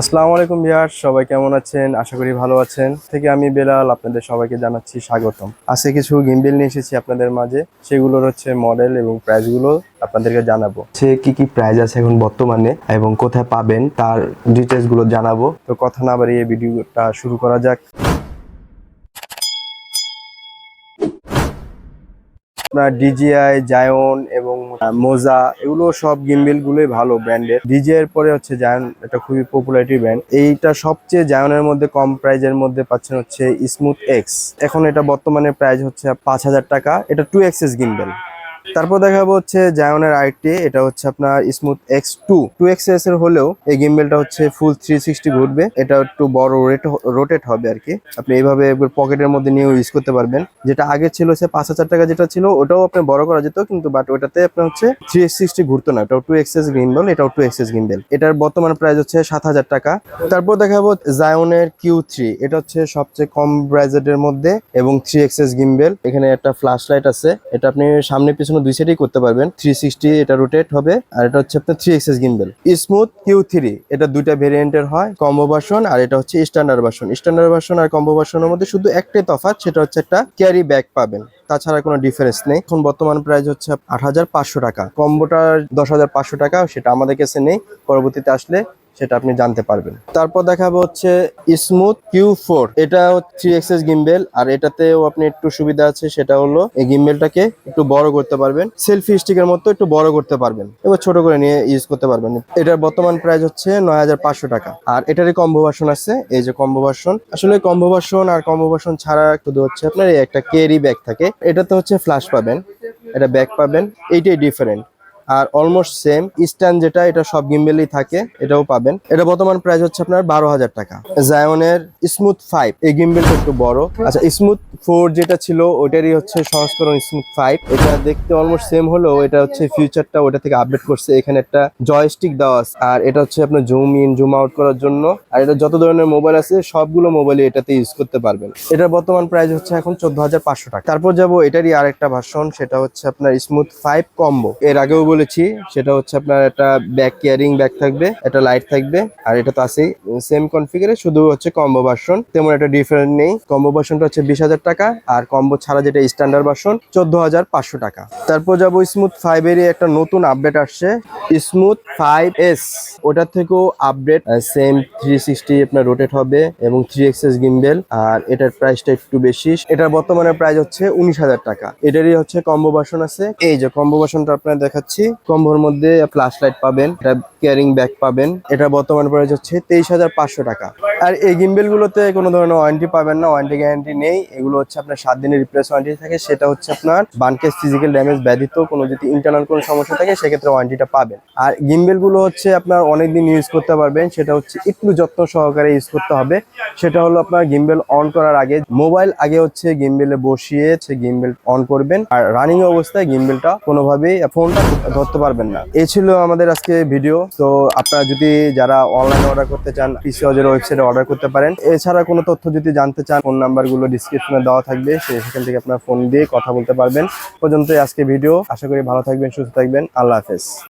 আসসালামু আলাইকুম ভিউয়ার্স, সবাই কেমন আছেন? আশা করি ভালো আছেন। থেকে আমি বেলাল আপনাদের সবাইকে জানাচ্ছি স্বাগতম। আজকে কিছু গিম্বেল নিয়ে এসেছি আপনাদের মাঝে, সেগুলোর মডেল এবং প্রাইস গুলো আপনাদেরকে জানাবো। সে কি প্রাইস আছে এখন বর্তমানে এবং কোথায় পাবেন তার ডিটেইলস গুলো জানাবো। তো কথা না বাড়িয়ে ভিডিওটা শুরু করা যাক। আপনার ডিজিআই, জায়ন এবং মোজা, এগুলো সব গিম্বেল গুলোই ভালো ব্র্যান্ডের। ডিজিআই এর পরে জায়ন, এটা খুবই পপুলারিটি ব্র্যান্ড। এইটা সবচেয়ে জায়নের মধ্যে কম প্রাইজের মধ্যে পাচ্ছেন স্মুথ এক্স। এখন এটা বর্তমানে প্রাইস 5,000 টাকা। এটা 2 এক্সেস গিম্বেল। তারপর দেখাবো জায়নের আইটি, এটা আপনার স্মুথ এক্স টু এক্সএস এর হলেও এই গিম্বেলটা ফুল 360 ঘুরবে। এটা একটু বড় রোটেট হবে আর কি। আপনি এইভাবে পকেটের মধ্যে নিয়ে ইউজ করতে পারবেন। যেটা আগে ছিল 5,000 টাকা যেটা ছিল, ওটাও আপনি বড় করা যেত, কিন্তু বাট ওটাতে আপনার 360 ঘুরতো না। এটাও 2 এক্সএস গিম্বেল, এটাও 2 এক্সএস গিম্বেল। এটার বর্তমান প্রাইস 7,000 টাকা। তারপর দেখাবো জায়নের Q3, এটা সবচেয়ে কম বাজেটের মধ্যে এবং 3 এক্সএস গিম্বেল। এখানে একটা ফ্ল্যাশ লাইট আছে, এটা আপনি সামনে পিছনে দুই সাইডেই করতে পারবেন। 360 এটা রোটেট হবে। আর এটা আপনার 3 এক্সএস গিম্বেল। স্মুথ Q3, এটা দুইটা ভেরিয়েন্টের হয়, কম্বো ভার্সন আর এটা স্ট্যান্ডার্ড ভার্সন। স্ট্যান্ডার্ড ভার্সন আর কম্বো ভার্সনের মধ্যে শুধু একটাই তফাৎ, সেটা একটা ক্যারি ব্যাগ পাবেন, তাছাড়া কোনো ডিফারেন্স নেই। এখন বর্তমান প্রাইস 8,500 টাকা। কম্বোটা 10,500 টাকা, সেটা আমাদের কাছে নেই, পরবর্তীতে আসলে সেটা আপনি জানতে পারবেন। তারপর দেখাবো স্মুথ Q4, এটা 3 এক্সএস গিম্বেল। আর এটাতেও আপনি একটু সুবিধা আছে, সেটা হলো এই গিম্বেলটাকে একটু বড় করতে পারবেন, সেলফি স্টিকের মতো একটু বড় করতে পারবেন, এবার ছোট করে নিয়ে ইউজ করতে পারবেন। এটার বর্তমান প্রাইস 9,500 টাকা। আর এটারই কম্বো ভার্সন আছে, এই যে কম্বো ভার্সন। আসলে কম্বো ভার্সন আর কম্বো ভার্সন ছাড়া শুধু আপনার এই একটা ক্যারি ব্যাগ থাকে। এটাতে ফ্ল্যাশ পাবেন, এটা ব্যাগ পাবেন, এইটাই ডিফারেন্ট। আর অলমোস্ট সেম স্ট্যান্ড যেটা, এটা সব গিম্বেলই থাকে, এটাও পাবেন। এটা বর্তমান প্রাইস আপনার 12,000 টাকা। জায়নের স্মুথ 5, এই গিম্বেলটা একটু বড়। আচ্ছা, স্মুথ 4 যেটা ছিল ওটারই সংস্করণ স্মুথ 5। এটা দেখতে অলমোস্ট সেম হলেও এটা ফিউচারটা ওটা থেকে আপডেট করছে। এখানে একটা জয়স্টিক দেওয়া আছে, আর এটা আপনার জুম ইন জুম আউট করার জন্য। আর এটা যত ধরনের মোবাইল আছে সবগুলো মোবাইলে এটাতে ইউজ করতে পারবেন। এটার বর্তমান প্রাইস এখন 14,500 টাকা। তারপর যাবো এটারই আরেকটা ভার্সন, সেটা আপনার স্মুথ 5 কম্বো। এর আগেও বলেছি, সেটা আপনার একটা ব্যাক ক্যারিং ব্যাগ থাকবে, একটা লাইট থাকবে, আর এটা তো আছেই সেম কনফিগারে, শুধু কম্বো ভার্সন, তেমন একটা ডিফারেন্ট নেই। কম্বো ভার্সনটা 20,000 টাকা, আর কম্বো ছাড়া যেটা স্ট্যান্ডার্ড ভার্সন 14,500 টাকা। তারপর যাবো স্মুথ 5 এরই একটা নতুন আপডেট আসছে, স্মুথ 5S। ওটার থেকেও আপডেট, সেম 360 আপনার রোটেট হবে এবং 3 এক্সএস গিম্বেল। আর এটার প্রাইসটা একটু বেশি, এটার বর্তমানে প্রাইস 19,000 টাকা। এটারই কম্বো ভার্সন আছে, এই যে কম্বো ভার্সনটা আপনার দেখাচ্ছি। কম্বোর মধ্যে ফ্ল্যাশ লাইট পাবেন, এটা ক্যারিং ব্যাগ পাবেন। এটা বর্তমান প্রাইস 23,500 টাকা। আর এই গিম্বেল গুলোতে কোনো ধরনের ওয়ারেন্টি পাবেন না, ওয়ারেন্টি গ্যারান্টি নেই। এগুলো আপনার 7 দিনের রিপ্লেস ওয়ারেন্টি থাকে, সেটা আপনার বানকেস ফিজিক্যাল ড্যামেজ ব্যতীত কোনো যদি ইন্টারনাল কোনো সমস্যা থাকে সেক্ষেত্রে ওয়ারেন্টিটা পাবেন। আর গিম্বেল গুলো আপনার অনেকদিন ইউজ করতে পারবেন, সেটা একটু যত্ন সহকারে ইউজ করতে হবে। সেটা হলো আপনার গিম্বেল অন করার আগে মোবাইল আগে গিম্বেলে বসিয়ে গিম্বেল অন করবেন, আর রানিং অবস্থায় গিম্বেলটা কোনোভাবেই ফোনটা ধরতে পারবেন না। এই ছিল আমাদের আজকে ভিডিও। তো আপনারা যদি যারা অনলাইনে অর্ডার করতে চান, পিসি ওয়াজের ওয়েবসাইটে অর্ডার করতে পারেন। এছাড়া কোনো তথ্য যদি জানতে চান, ফোন নাম্বার গুলো ডিসক্রিপশনে দেওয়া থাকবে, সেখান থেকে আপনার ফোন দিয়ে কথা বলতে পারবেন। পর্যন্ত আজকে ভিডিও। আশা করি ভালো থাকবেন, সুস্থ থাকবেন। আল্লাহ হাফেজ।